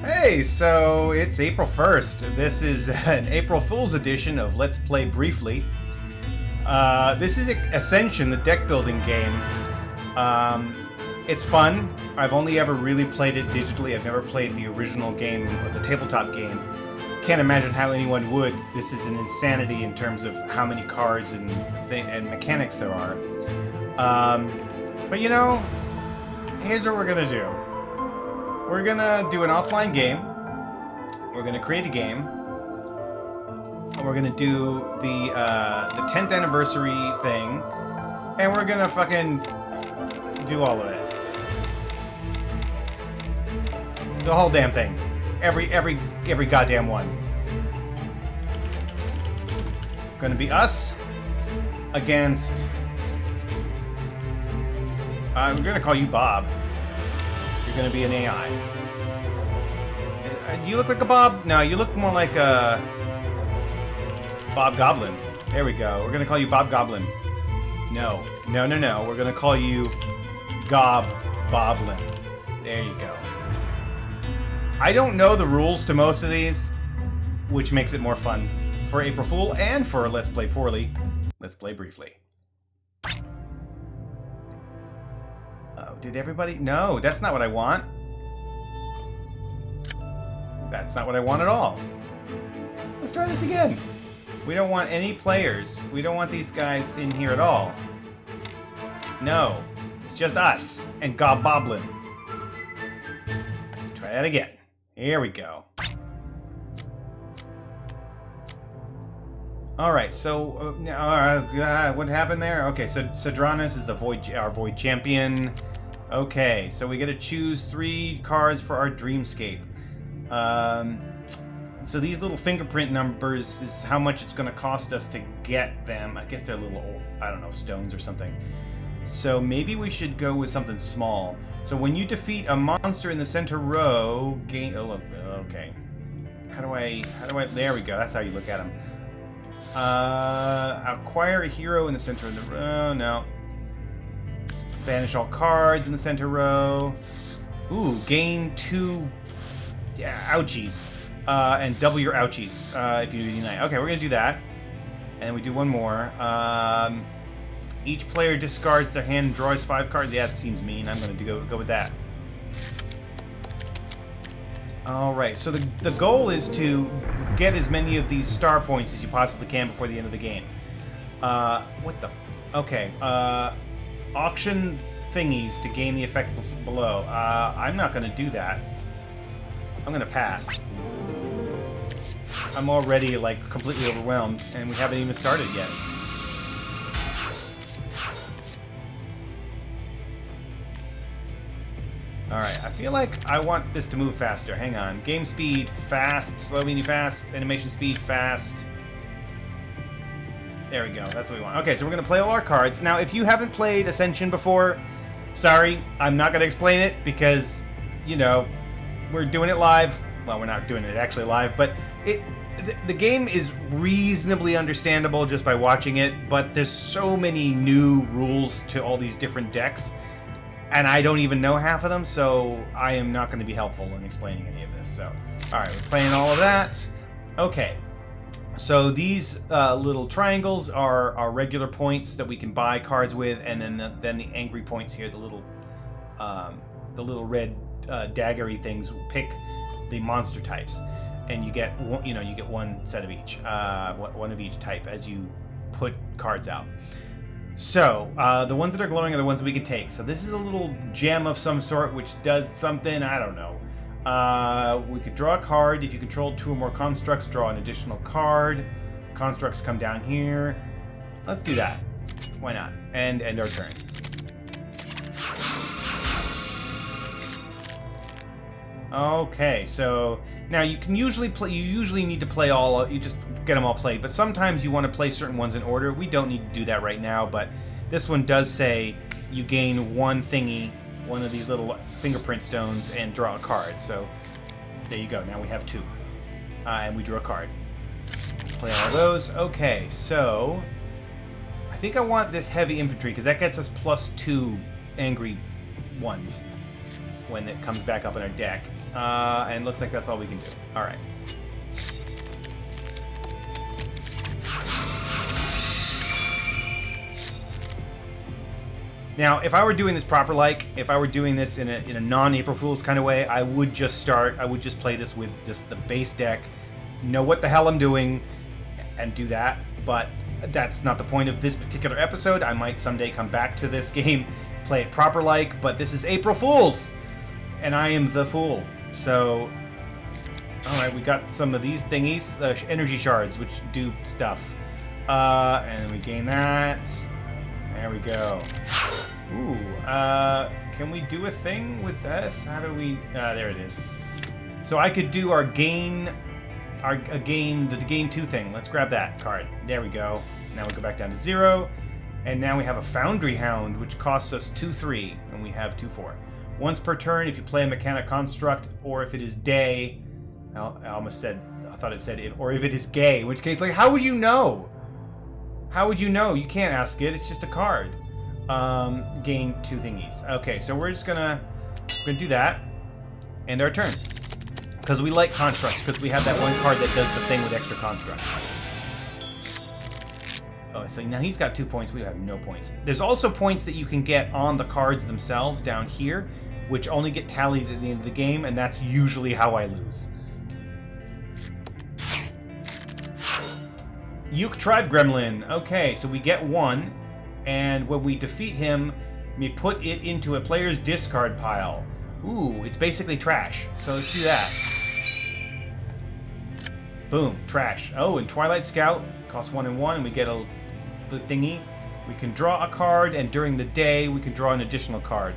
Hey, so it's April 1st. This is an April Fool's edition of Let's Play Briefly. This is Ascension, the deck building game. It's fun. I've only ever really played it digitally. I've never played the original game, or the tabletop game. Can't imagine how anyone would. This is an insanity in terms of how many cards and mechanics there are. But you know, here's what we're gonna do. We're gonna do an offline game. We're gonna create a game. And we're gonna do the 10th anniversary thing. And we're gonna fucking do all of it. The whole damn thing. Every goddamn one. Gonna be us against... I'm gonna call you Bob. You're gonna be an AI. Do you look like a Bob? No, you look more like a... Bob Goblin. There we go. We're gonna call you Bob Goblin. No. We're gonna call you Gob Boblin. There you go. I don't know the rules to most of these, which makes it more fun for April Fool and for Let's Play Poorly. Let's play briefly. Oh, did everybody? No, that's not what I want. That's not what I want at all. Let's try this again. We don't want any players. We don't want these guys in here at all. No, it's just us and Gob Boblin. Try that again. Here we go. All right, so what happened there? Okay, so Sadranus is our Void champion. Okay, so we get to choose 3 cards for our Dreamscape. So these little fingerprint numbers is how much it's going to cost us to get them. I guess they're little, I don't know, stones or something. So maybe we should go with something small. So when you defeat a monster in the center row, gain... Oh, okay. How do I... There we go. That's how you look at them. Acquire a hero in the center of the row. No. Banish all cards in the center row. Ooh, gain 2 ouchies. And double your ouchies if you unite. Okay, we're going to do that. And we do one more. Each player discards their hand and draws 5 cards. Yeah, that seems mean. I'm going to go with that. Alright, so the goal is to get as many of these star points as you possibly can before the end of the game. What the... Okay, auction thingies to gain the effect below. I'm not going to do that. I'm going to pass. I'm already, like, completely overwhelmed, and we haven't even started yet. Alright, I feel like I want this to move faster. Hang on. Game speed, fast. Slow meaning fast. Animation speed, fast. There we go. That's what we want. Okay, so we're going to play all our cards. Now, if you haven't played Ascension before, sorry, I'm not going to explain it because, you know, we're doing it live. Well, we're not doing it actually live, but the game is reasonably understandable just by watching it, but there's so many new rules to all these different decks. And I don't even know half of them, so I am not going to be helpful in explaining any of this. So, alright, we're playing all of that. Okay, so these little triangles are regular points that we can buy cards with, and then the angry points here, the little red daggery things, pick the monster types, and you get one set of each, one of each type as you put cards out. So, the ones that are glowing are the ones that we can take. So this is a little gem of some sort which does something, I don't know. We could draw a card. If you control 2 or more constructs, draw an additional card. Constructs come down here. Let's do that. Why not? And end our turn. Okay, so now you can usually play. You usually need to play all. You just get them all played, but sometimes you want to play certain ones in order. We don't need to do that right now, but this one does say you gain 1 thingy, one of these little fingerprint stones, and draw a card. So there you go. Now we have 2, and we drew a card. Play all those. Okay, so I think I want this heavy infantry because that gets us +2 angry ones when it comes back up in our deck. And it looks like that's all we can do. All right. Now, if I were doing this if I were doing this in a non-April Fool's kind of way, I would just play this with just the base deck, know what the hell I'm doing, and do that. But that's not the point of this particular episode. I might someday come back to this game, play it proper but this is April Fool's, and I am the fool. So, all right, we got some of these thingies, energy shards, which do stuff. And we gain that. There we go. Ooh, can we do a thing with this? How do we... there it is. So I could do the gain 2 thing. Let's grab that card. There we go. Now we go back down to 0. And now we have a Foundry Hound, which costs us 2/3, and we have 2/4. Once per turn, if you play a Mechanic Construct, or if it is day... I thought it said it, or if it is gay, in which case, like, how would you know? How would you know? You can't ask it. It's just a card. Gain 2 thingies. Okay, so we're gonna do that, and our turn. Because we like constructs, because we have that one card that does the thing with extra constructs. Oh, so now he's got 2 points. We have no points. There's also points that you can get on the cards themselves down here, which only get tallied at the end of the game, and that's usually how I lose. Uke Tribe Gremlin. Okay, so we get 1, and when we defeat him, we put it into a player's discard pile. Ooh, it's basically trash. So let's do that. Boom, trash. Oh, and Twilight Scout costs 1 and 1, and we get the thingy. We can draw a card, and during the day we can draw an additional card.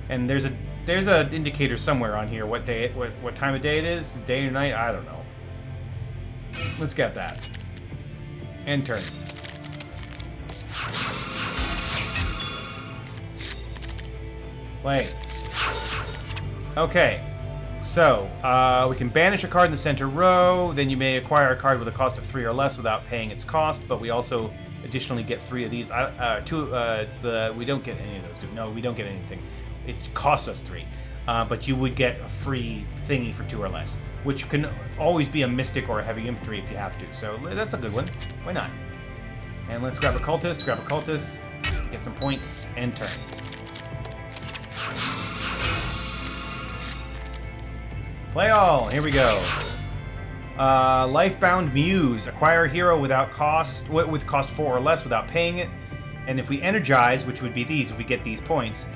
And there's a indicator somewhere on here what time of day it is, day or night. I don't know. Let's get that. End turn. Play. Okay, so we can banish a card in the center row. Then you may acquire a card with a cost of 3 or less without paying its cost. But we also additionally get 3 of these. We don't get any of those. No, we don't get anything. It costs us 3. But you would get a free thingy for 2 or less, which can always be a Mystic or a Heavy Infantry if you have to. So that's a good one. Why not? And let's grab a Cultist, get some points, and turn. Play all. Here we go. Lifebound Muse. Acquire a hero without cost, with cost 4 or less without paying it. And if we energize, which would be these, if we get these points,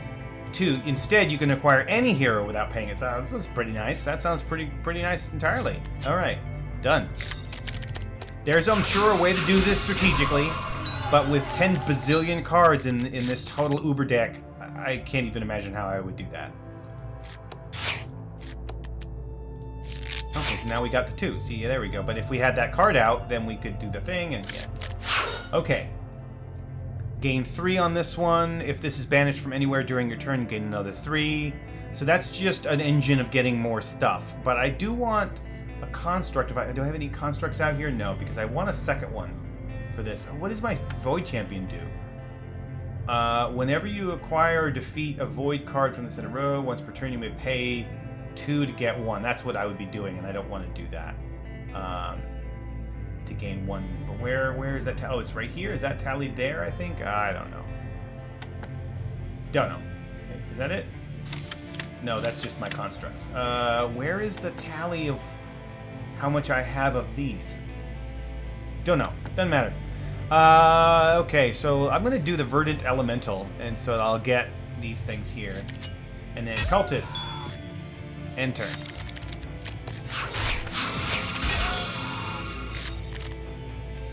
2. Instead, you can acquire any hero without paying it. So this is pretty nice. That sounds pretty nice entirely. All right, done. There's, I'm sure, a way to do this strategically, but with 10 bazillion cards in this total Uber deck, I can't even imagine how I would do that. Okay, so now we got the 2. See, there we go. But if we had that card out, then we could do the thing, and yeah. Okay. Gain 3 on this one. If this is banished from anywhere during your turn, gain another 3. So that's just an engine of getting more stuff. But I do want a construct. Do I have any constructs out here? No, because I want a second one for this. What does my Void Champion do? Whenever you acquire or defeat a Void card from the center row, once per turn you may pay 2 to get 1. That's what I would be doing, and I don't want to do that. To gain 1, but where is that? Oh, it's right here. Is that tallied there? I think. I don't know. Don't know. Is that it? No, that's just my constructs. Where is the tally of how much I have of these? Don't know. Doesn't matter. Okay, so I'm gonna do the Verdant Elemental, and so I'll get these things here, and then Cultist. Enter.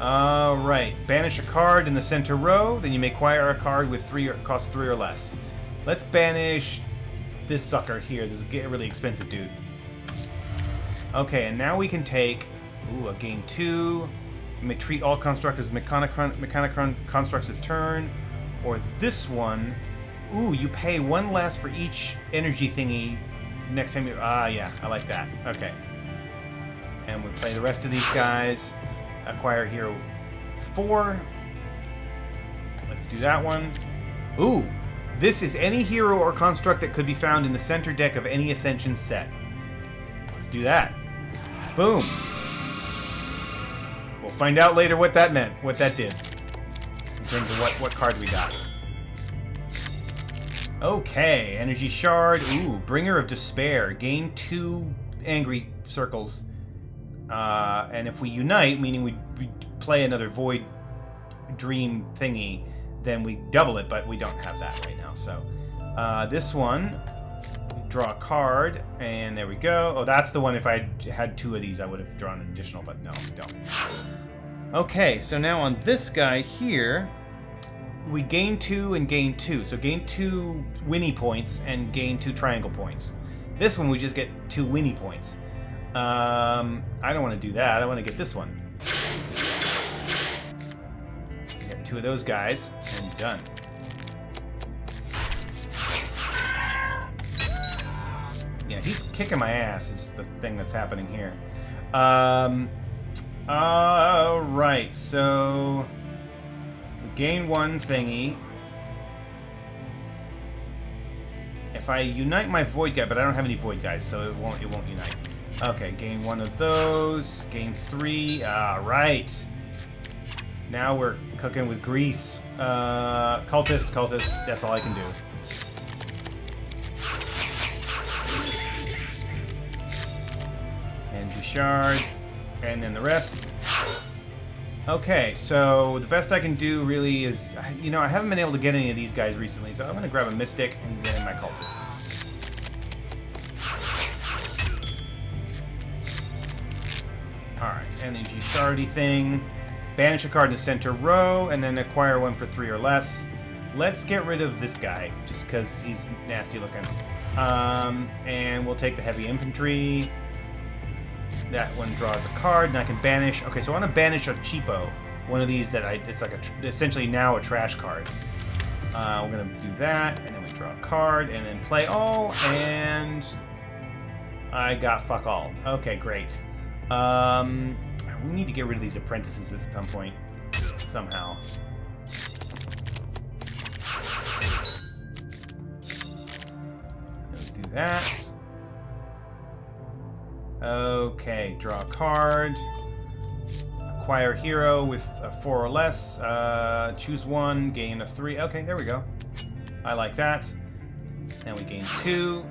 Alright, banish a card in the center row, then you may acquire a card with cost 3 or less. Let's banish this sucker here. This is a really expensive dude. Okay, and now we can take, a gain 2. You may treat all constructs as mechanic constructs as turn. Or this one, you pay 1 less for each energy thingy next time you, yeah, I like that. Okay. And we play the rest of these guys. Acquire hero 4. Let's do that one. This is any hero or construct that could be found in the center deck of any Ascension set. do that. Boom. We'll find out later what that meant, what that did. In terms of what card we got. Okay, energy shard. Ooh, bringer of despair. Gain 2 angry circles. And if we unite, meaning we play another void dream thingy, then we double it, but we don't have that right now. So this one, we draw a card, and there we go. Oh, that's the one. If I had 2 of these, I would have drawn an additional, but no, we don't. Okay, so now on this guy here, we gain 2 and gain 2. So gain 2 Winnie points and gain 2 triangle points. This one, we just get 2 Winnie points. I don't want to do that. I want to get this one. Get 2 of those guys, and done. Yeah, he's kicking my ass is the thing that's happening here. Alright, so... gain 1 thingy. If I unite my void guy, but I don't have any void guys, so it won't unite. Okay, gain 1 of those. Gain 3. Alright. Now we're cooking with grease. Cultist. That's all I can do. Energy shard. And then the rest. Okay, so the best I can do really is, you know, I haven't been able to get any of these guys recently, so I'm going to grab a Mystic and get in my Cultists. Alright, energy shardy thing. Banish a card in the center row, and then acquire 1 for 3 or less. Let's get rid of this guy, just because he's nasty looking. And we'll take the heavy infantry. That one draws a card, and I can banish. Okay, so I want to banish a cheapo. One of these that it's like essentially now a trash card. We're going to do that, and then we draw a card, and then play all, and I got fuck all. Okay, great. We need to get rid of these apprentices at some point. Somehow. Let's do that. Okay, draw a card. Acquire hero with a 4 or less. Choose 1, gain a 3. Okay, there we go. I like that. And we gain 2.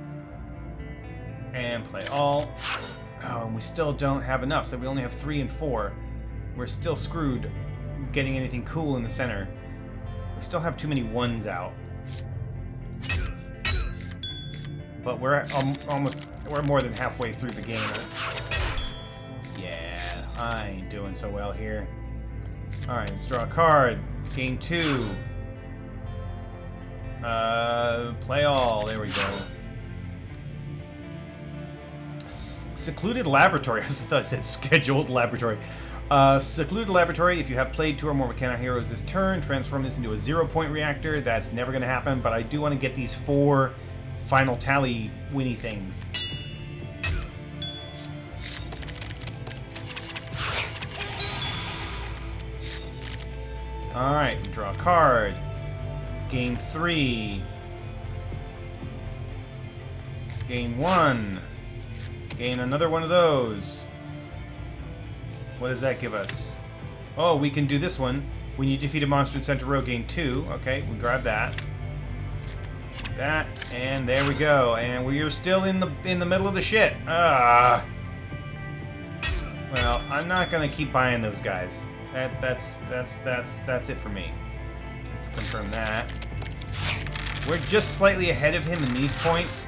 And play all. Oh, and we still don't have enough, so we only have 3 and 4. We're still screwed getting anything cool in the center. We still have too many 1s out. But we're we're more than halfway through the game. Yeah, I ain't doing so well here. Alright, let's draw a card. Gain 2. Play all. There we go. Secluded Laboratory. I thought I said scheduled laboratory. Secluded Laboratory. If you have played 2 or more Mechanic heroes this turn, transform this into a 0-point reactor. That's never going to happen, but I do want to get these 4 final tally Winnie things. Alright, we draw a card. Gain 3. Gain 1. Gain another one of those. What does that give us? Oh, we can do this one. When you defeat a monster in center row, gain 2. Okay, we grab that. That, and there we go. And we are still in the middle of the shit. Well, I'm not gonna keep buying those guys. That's it for me. Let's confirm that. We're just slightly ahead of him in these points.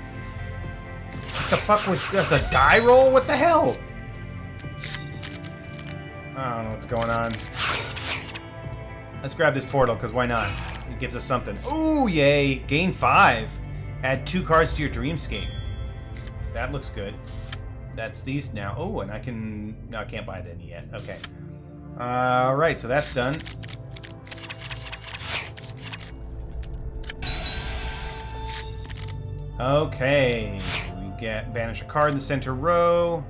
What the fuck was this? A die roll? What the hell? I don't know what's going on. Let's grab this portal, because why not? It gives us something. Ooh, yay! Gain 5. Add 2 cards to your dreamscape. That looks good. That's these now. Oh, and I can... No, I can't buy any yet. Okay. Alright, so that's done. Okay. We get banish a card in the center row,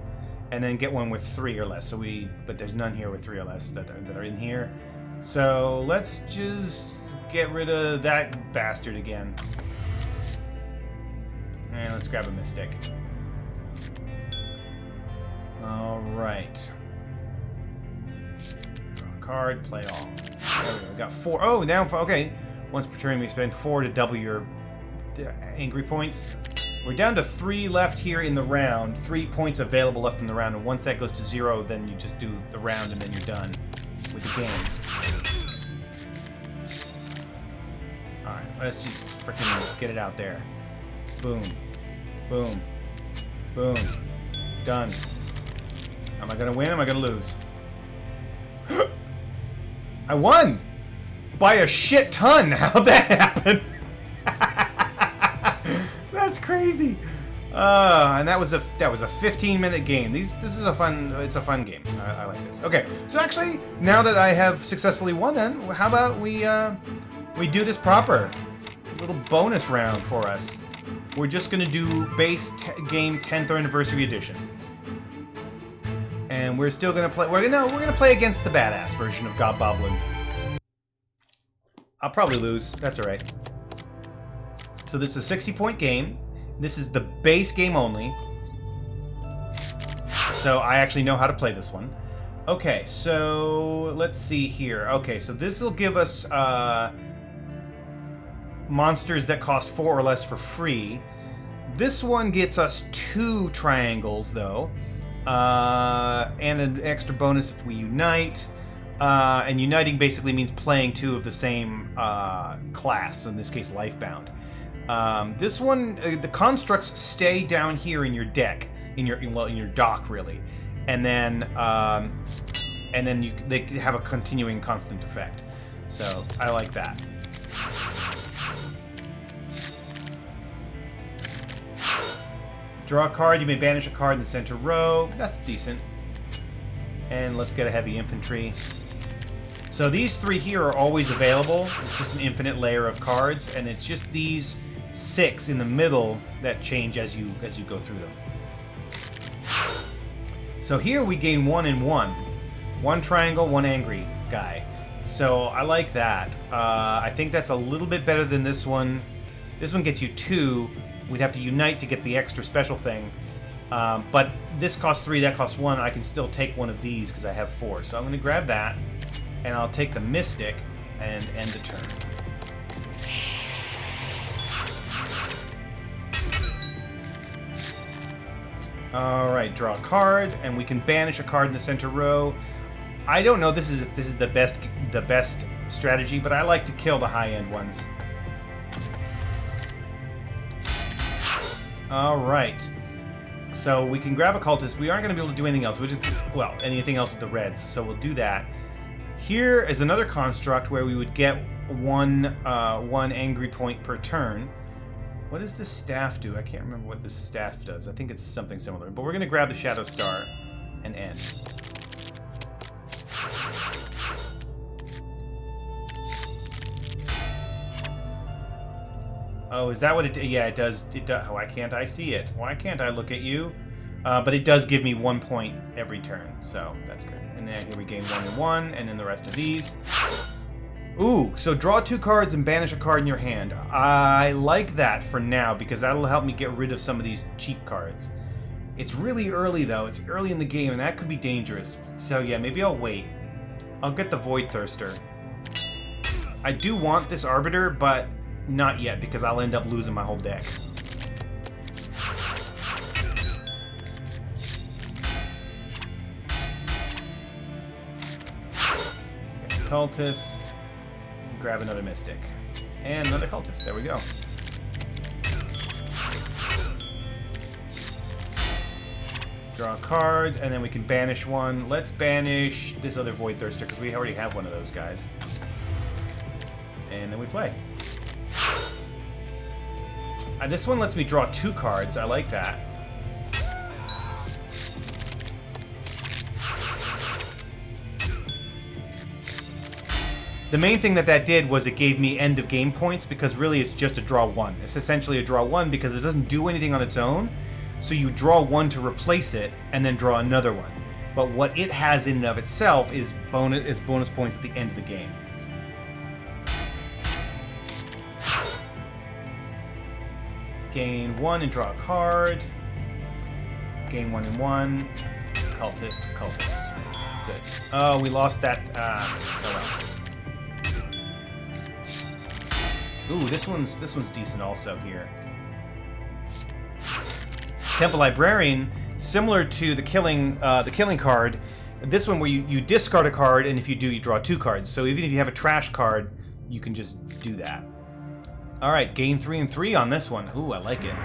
and then get one with 3 or less. So but there's none here with 3 or less that are in here. So let's just get rid of that bastard again. And let's grab a Mystic. right. Draw a card, play all. There we go. We got 4. Oh, now, okay. Once per turn, we spend 4 to double your angry points. We're down to 3 left here in the round. 3 points available left in the round. And once that goes to 0, then you just do the round and then you're done with the game. Alright, let's just freaking get it out there. Boom. Boom. Boom. Done. Am I gonna win? Am I gonna lose? I won! By a shit ton! How'd that happen? That's crazy. And that was a 15-minute game. It's a fun game. I like this. Okay, so actually, now that I have successfully won, then how about we do this proper? A little bonus round for us. We're just gonna do base game 10th anniversary edition, and we're still gonna play. We're gonna play against the badass version of Gobboblin. I'll probably lose. That's all right. So this is a 60-point game. This is the base game only. So I actually know how to play this one. Okay, so let's see here. Okay, so this will give us monsters that cost 4 or less for free. This one gets us 2 triangles, though. And an extra bonus if we unite. And uniting basically means playing 2 of the same class, in this case, Lifebound. This one, the constructs stay down here in your deck, in your dock, really, and then they have a continuing constant effect. So I like that. Draw a card. You may banish a card in the center row. That's decent. And let's get a heavy infantry. So these 3 here are always available. It's just an infinite layer of cards, and it's just these 6 in the middle that change as you go through them. So here we gain 1 and 1. 1 triangle, 1 angry guy. So I like that. I think that's a little bit better than this one. This one gets you 2. We'd have to unite to get the extra special thing. But this costs 3, that costs 1. I can still take one of these because I have 4. So I'm going to grab that, and I'll take the Mystic and end the turn. Alright, draw a card, and we can banish a card in the center row. I don't know this is the best strategy, but I like to kill the high-end ones. Alright. So we can grab a cultist. We aren't going to be able to do anything else. Well, anything else with the reds, so we'll do that. Here is another construct where we would get one angry point per turn. What does this staff do? I can't remember what this staff does. I think it's something similar. But we're going to grab the Shadow Star and end. Oh, is that what it... Yeah, it does. Why can't I see it? Why can't I look at you? But it does give me 1 point every turn, so that's good. And then here we gain 1 and 1, and then the rest of these. Ooh, so draw 2 cards and banish a card in your hand. I like that for now, because that'll help me get rid of some of these cheap cards. It's really early, though. It's early in the game, and that could be dangerous. So yeah, maybe I'll wait. I'll get the Void Thirster. I do want this Arbiter, but not yet, because I'll end up losing my whole deck. Cultist. Grab another Mystic. And another Cultist. There we go. Draw a card, and then we can banish one. Let's banish this other Void Thirster, because we already have one of those guys. And then we play. This one lets me draw 2 cards. I like that. The main thing that did was it gave me end of game points, because really it's just a draw 1. It's essentially a draw 1 because it doesn't do anything on its own. So you draw 1 to replace it and then draw another one. But what it has in and of itself is bonus points at the end of the game. Gain 1 and draw a card. Gain 1 and 1. Cultist, cultist. Good. Oh, we lost that. Oh well. Ooh, this one's decent also here. Temple Librarian, similar to the killing card. This one where you discard a card, and if you do, you draw 2 cards. So even if you have a trash card, you can just do that. All right, gain 3 and 3 on this one. Ooh, I like it.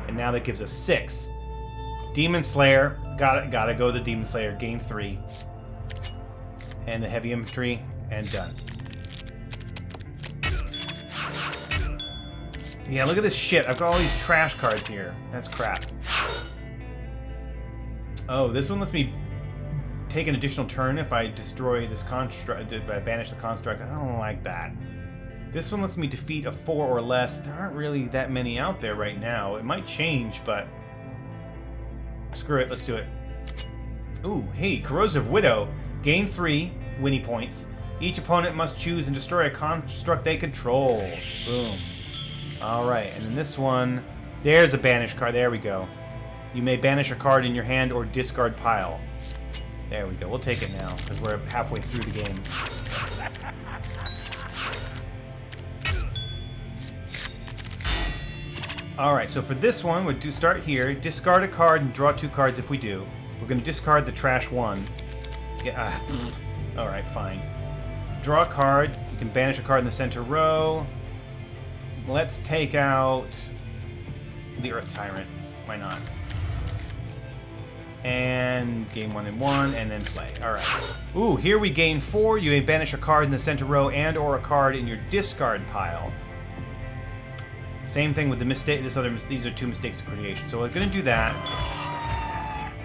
And now that gives us 6. Demon Slayer, gotta go the Demon Slayer. Gain 3, and the heavy infantry, and done. Yeah, look at this shit. I've got all these trash cards here. That's crap. Oh, this one lets me take an additional turn if I destroy this construct, if I banish the construct. I don't like that. This one lets me defeat a 4 or less. There aren't really that many out there right now. It might change, but screw it. Let's do it. Ooh, hey, Corrosive Widow. Gain 3 Winnie points. Each opponent must choose and destroy a construct they control. Boom. Alright, and then this one, there's a banish card. There we go. You may banish a card in your hand or discard pile. There we go. We'll take it now, because we're halfway through the game. Alright, so for this one, we'll start here. Discard a card and draw 2 cards if we do. We're going to discard the trash 1. Yeah, alright, fine. Draw a card. You can banish a card in the center row. Let's take out the Earth Tyrant. Why not? And gain 1 and 1, and then play. Alright. Ooh, here we gain 4. You may banish a card in the center row and or a card in your discard pile. Same thing with the mistake. These are 2 mistakes of creation. So we're going to do that.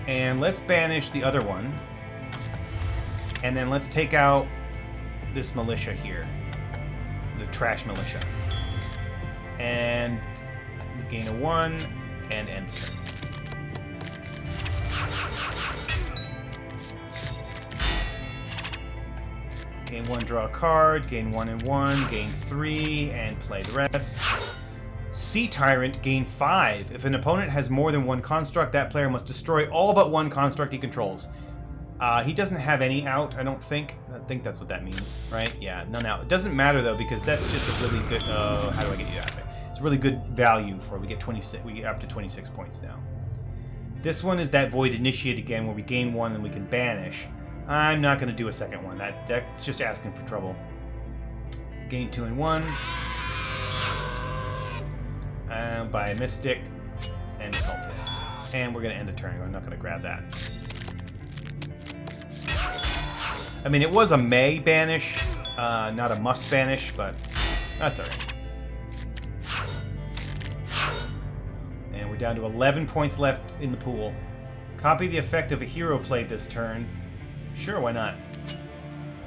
And let's banish the other one. And then let's take out this militia here. The trash militia. And gain a 1 and end turn. Gain 1, draw a card. Gain 1 and 1. Gain 3 and play the rest. Sea Tyrant, gain 5. If an opponent has more than 1 construct, that player must destroy all but 1 construct he controls. He doesn't have any out, I don't think. I think that's what that means, right? Yeah, none out. It doesn't matter though, because that's just a really good. How do I get you out of it? It's a really good value for. We get 26. We get up to 26 points now. This one is that Void Initiate again, where we gain 1 and we can banish. I'm not going to do a second one. That's just asking for trouble. Gain 2 and 1. By a Mystic and Cultist. And we're going to end the turn. I'm not going to grab that. I mean, it was a may banish, not a must banish, but that's alright. And we're down to 11 points left in the pool. Copy the effect of a hero played this turn. Sure, why not?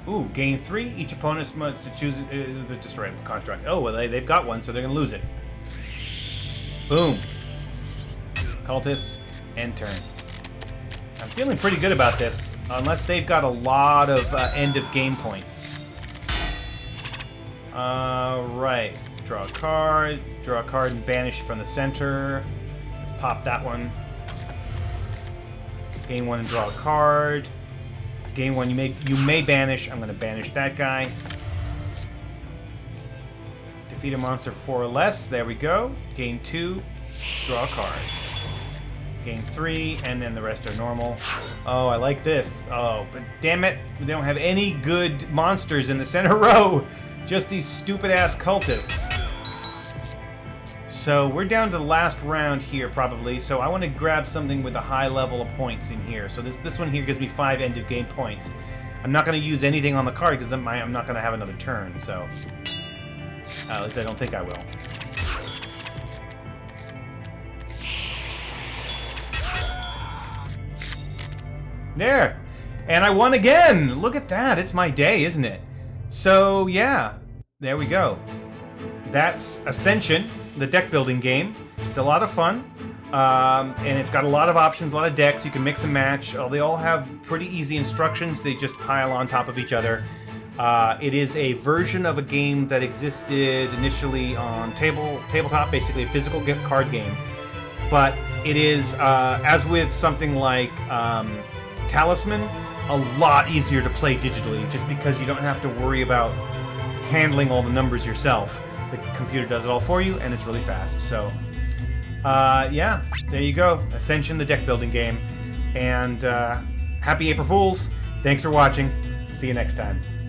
Ooh, gain 3. Each opponent must choose to destroy a construct. Oh, well, they've got one, so they're going to lose it. Boom. Cultist, end turn. I'm feeling pretty good about this, unless they've got a lot of end of game points. Right. Draw a card and banish from the center. Let's pop that one. Gain 1 and draw a card. Gain 1, you may banish. I'm going to banish that guy. Defeat a monster 4 or less. There we go. Gain 2. Draw a card. Gain 3, and then the rest are normal. Oh, I like this. Oh, but damn it, we don't have any good monsters in the center row. Just these stupid-ass cultists. So we're down to the last round here, probably. So I want to grab something with a high level of points in here. So this one here gives me 5 end-of-game points. I'm not going to use anything on the card because I'm not going to have another turn. So at least I don't think I will. There! And I won again! Look at that! It's my day, isn't it? So, yeah. There we go. That's Ascension, the deck building game. It's a lot of fun. And it's got a lot of options, a lot of decks. You can mix and match. They all have pretty easy instructions. They just pile on top of each other. It is a version of a game that existed initially on tabletop, basically a physical card game. But it is, as with something like Talisman, a lot easier to play digitally, just because you don't have to worry about handling all the numbers yourself. The computer does it all for you, and it's really fast. So, yeah, there you go. Ascension, the deck building game. And happy April Fools. Thanks for watching. See you next time.